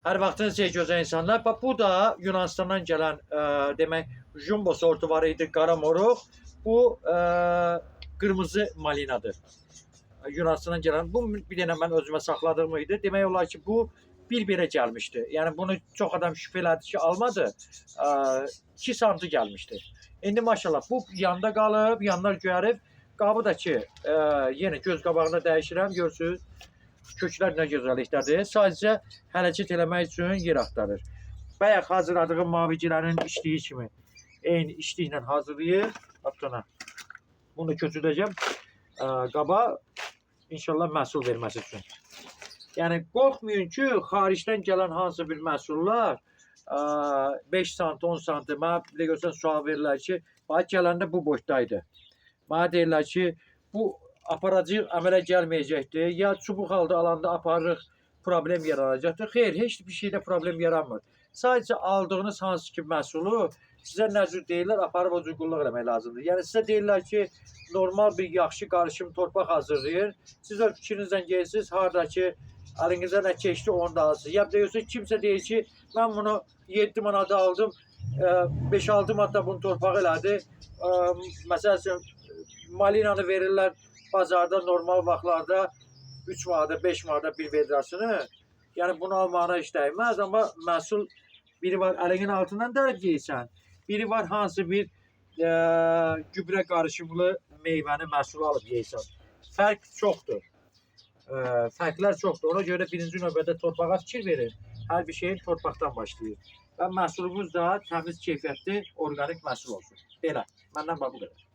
Hər vaxtınız xeyir gözəl insanlar. Bax bu da Yunanistandan gələn demək jumbo sortu var idi, qara moruq. Bu qırmızı malinadır. Yunanistandan gələn. Bu bir dənə mən özümə saxladığım idi. Demək olar ki, bu bir-birə gəlmişdi. Yəni bunu çox adam şübhə elədi ki, almadı. 2 santı gəlmişdi. İndi maşallah bu yanda qalıb, yanlar göyərib. Qabı da ki, yenə göz qabağında dəyişirəm, görürsünüz. Köklər nə gözəllikdədir. Sadəcə hərəkət eləmək üçün yer axtarır. Bayaq hazırladığım mavigilərin içdiyi kimi eyni içdiklə hazırlayır. Hatta bunu köçürəcəm qaba, inşallah məhsul verməsi üçün. Yəni qorxmayın ki, xaricdən gələn hansı bir məhsullar 5 sant, 10 sant, mənə bir də görsən sual verirlər ki, bax gələndə bu boyutdaydı. Mənə deyirlər ki, bu aparacıq əmələ gəlməyəcəkdir, ya çubuq halda alanda aparırıq, problem yaranacaqdır. Xeyr, heç bir şeydə problem yaranmır. Sadəcə aldığınız hansı ki məhsulu sizə nə cür deyirlər, aparıb o cür qulluq eləmək lazımdır. Yəni sizə deyirlər ki, normal bir yaxşı qarışım torpaq hazırlayır. Siz öz fikrinizlə gelirsiniz, harada ki, əlinizə nə keçdi onu da alırsınız. Ya deyirsən, kimsə deyir ki, mən bunu 7 manata aldım, 5-6 manata bunu torpaq elədi. Məsəl üçün, malinanı verirlər bazarda normal vaxtlarda 3 manata, 5 manata bir vedrasını. Yəni bunu almağına iş dəyməz, amma məhsul biri var əlinin altından dərib yeyirsən, biri var hansı bir gübrə qarışımlı meyvəni məhsulu alıb yeyirsən. Fərq çoxdur. Fərqlər çoxdur. Ona görə birinci növbədə torpağa fikir verin. Hər bir şeyin torpaqdan başlayır. Və məhsulumuz da təmiz, keyfiyyətli, orqanik məhsul olsun. Belə. Məndən bax bu qədər.